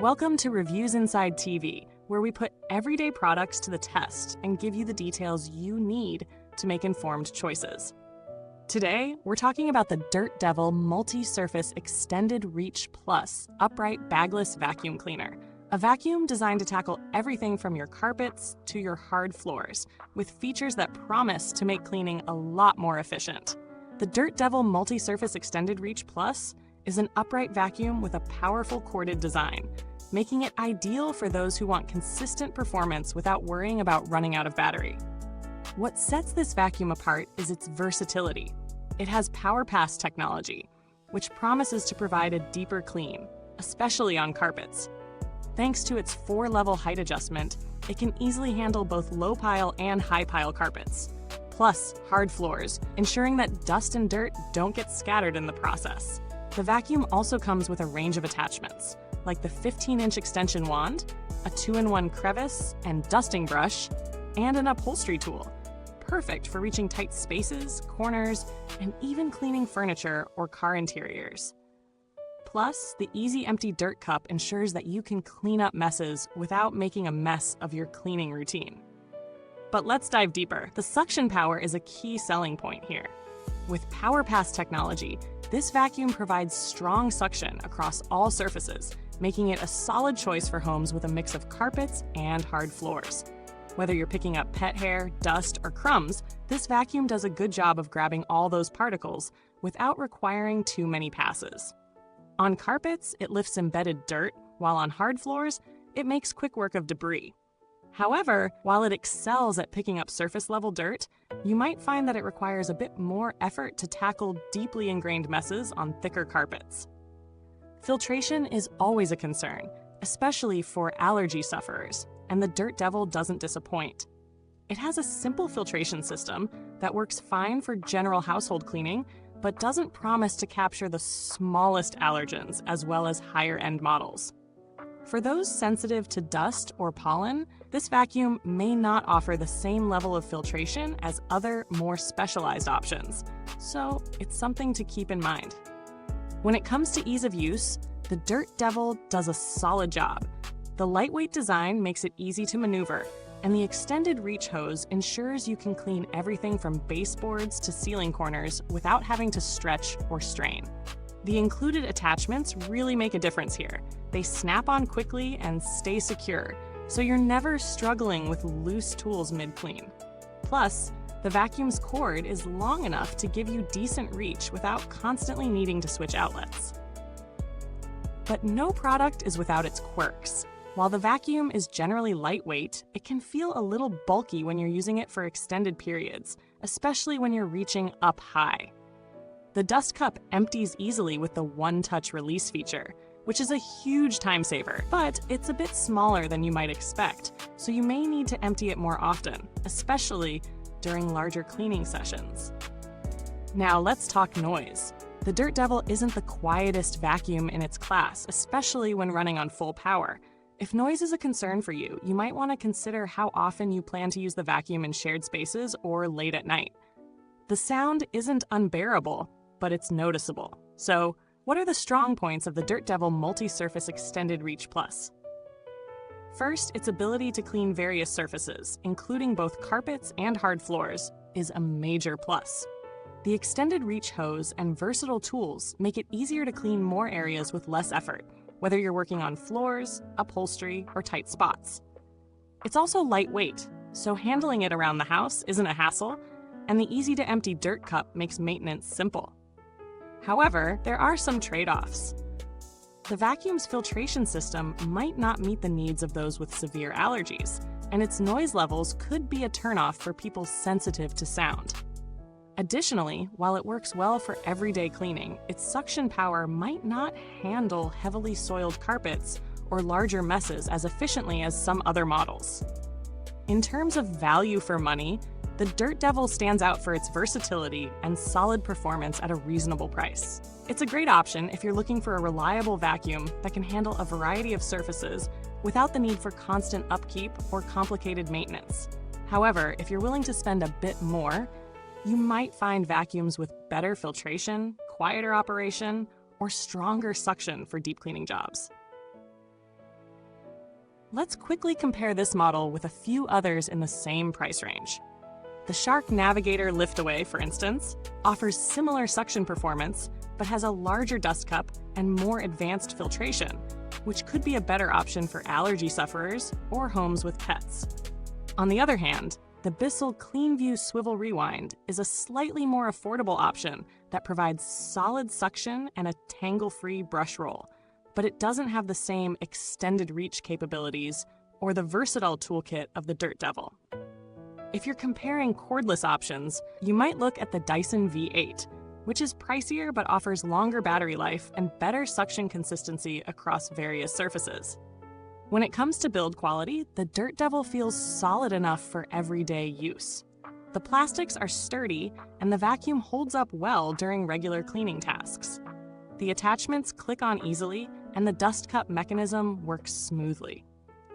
Welcome to Reviews Inside TV, where we put everyday products to the test and give you the details you need to make informed choices. Today, we're talking about the Dirt Devil Multi-Surface Extended Reach Plus Upright Bagless Vacuum Cleaner, a vacuum designed to tackle everything from your carpets to your hard floors, with features that promise to make cleaning a lot more efficient. The Dirt Devil Multi-Surface Extended Reach Plus is an upright vacuum with a powerful corded design, making it ideal for those who want consistent performance without worrying about running out of battery. What sets this vacuum apart is its versatility. It has PowerPass technology, which promises to provide a deeper clean, especially on carpets. Thanks to its 4-level height adjustment, it can easily handle both low-pile and high-pile carpets, plus hard floors, ensuring that dust and dirt don't get scattered in the process. The vacuum also comes with a range of attachments, like the 15-inch extension wand, a 2-in-1 crevice and dusting brush, and an upholstery tool, perfect for reaching tight spaces, corners, and even cleaning furniture or car interiors. Plus, the easy empty dirt cup ensures that you can clean up messes without making a mess of your cleaning routine. But let's dive deeper. The suction power is a key selling point here. With PowerPass technology, this vacuum provides strong suction across all surfaces, making it a solid choice for homes with a mix of carpets and hard floors. Whether you're picking up pet hair, dust, or crumbs, this vacuum does a good job of grabbing all those particles without requiring too many passes. On carpets, it lifts embedded dirt, while on hard floors, it makes quick work of debris. However, while it excels at picking up surface-level dirt, you might find that it requires a bit more effort to tackle deeply ingrained messes on thicker carpets. Filtration is always a concern, especially for allergy sufferers, and the Dirt Devil doesn't disappoint. It has a simple filtration system that works fine for general household cleaning, but doesn't promise to capture the smallest allergens as well as higher-end models. For those sensitive to dust or pollen, this vacuum may not offer the same level of filtration as other, more specialized options, so it's something to keep in mind. When it comes to ease of use, the Dirt Devil does a solid job. The lightweight design makes it easy to maneuver, and the extended reach hose ensures you can clean everything from baseboards to ceiling corners without having to stretch or strain. The included attachments really make a difference here. They snap on quickly and stay secure, so you're never struggling with loose tools mid-clean. Plus, the vacuum's cord is long enough to give you decent reach without constantly needing to switch outlets. But no product is without its quirks. While the vacuum is generally lightweight, it can feel a little bulky when you're using it for extended periods, especially when you're reaching up high. The dust cup empties easily with the one-touch release feature, which is a huge time saver, but it's a bit smaller than you might expect, so you may need to empty it more often, especially during larger cleaning sessions. Now let's talk noise. The Dirt Devil isn't the quietest vacuum in its class, especially when running on full power. If noise is a concern for you, you might want to consider how often you plan to use the vacuum in shared spaces or late at night. The sound isn't unbearable, but it's noticeable. So, what are the strong points of the Dirt Devil Multi-Surface Extended Reach Plus? First, its ability to clean various surfaces, including both carpets and hard floors, is a major plus. The extended reach hose and versatile tools make it easier to clean more areas with less effort, whether you're working on floors, upholstery, or tight spots. It's also lightweight, so handling it around the house isn't a hassle, and the easy-to-empty dirt cup makes maintenance simple. However, there are some trade-offs. The vacuum's filtration system might not meet the needs of those with severe allergies, and its noise levels could be a turnoff for people sensitive to sound. Additionally, while it works well for everyday cleaning, its suction power might not handle heavily soiled carpets or larger messes as efficiently as some other models. In terms of value for money, the Dirt Devil stands out for its versatility and solid performance at a reasonable price. It's a great option if you're looking for a reliable vacuum that can handle a variety of surfaces without the need for constant upkeep or complicated maintenance. However, if you're willing to spend a bit more, you might find vacuums with better filtration, quieter operation, or stronger suction for deep cleaning jobs. Let's quickly compare this model with a few others in the same price range. The Shark Navigator Liftaway, for instance, offers similar suction performance, but has a larger dust cup and more advanced filtration, which could be a better option for allergy sufferers or homes with pets. On the other hand, the Bissell CleanView Swivel Rewind is a slightly more affordable option that provides solid suction and a tangle-free brush roll, but it doesn't have the same extended reach capabilities or the versatile toolkit of the Dirt Devil. If you're comparing cordless options, you might look at the Dyson V8, which is pricier but offers longer battery life and better suction consistency across various surfaces. When it comes to build quality, the Dirt Devil feels solid enough for everyday use. The plastics are sturdy, and the vacuum holds up well during regular cleaning tasks. The attachments click on easily, and the dust cup mechanism works smoothly.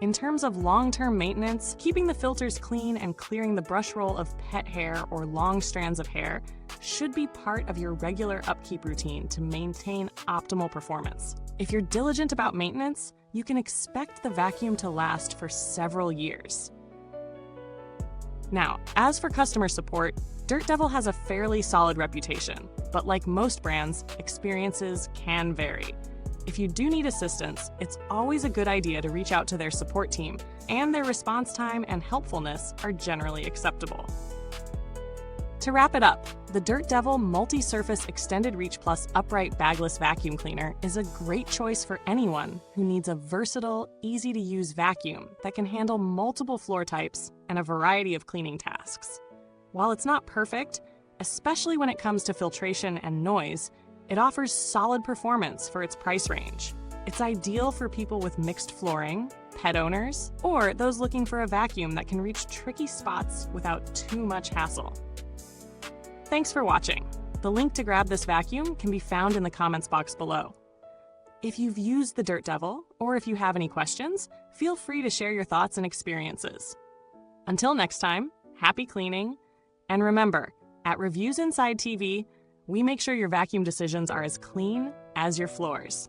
In terms of long-term maintenance, keeping the filters clean and clearing the brush roll of pet hair or long strands of hair should be part of your regular upkeep routine to maintain optimal performance. If you're diligent about maintenance, you can expect the vacuum to last for several years. Now, as for customer support, Dirt Devil has a fairly solid reputation, but like most brands, experiences can vary. If you do need assistance, it's always a good idea to reach out to their support team, and their response time and helpfulness are generally acceptable. To wrap it up, the Dirt Devil Multi-Surface Extended Reach Plus Upright Bagless Vacuum Cleaner is a great choice for anyone who needs a versatile, easy-to-use vacuum that can handle multiple floor types and a variety of cleaning tasks. While it's not perfect, especially when it comes to filtration and noise, it offers solid performance for its price range. It's ideal for people with mixed flooring, pet owners, or those looking for a vacuum that can reach tricky spots without too much hassle. Thanks for watching. The link to grab this vacuum can be found in the comments box below. If you've used the Dirt Devil, or if you have any questions, feel free to share your thoughts and experiences. Until next time, happy cleaning, and remember, at Reviewsinside TV, we make sure your vacuum decisions are as clean as your floors.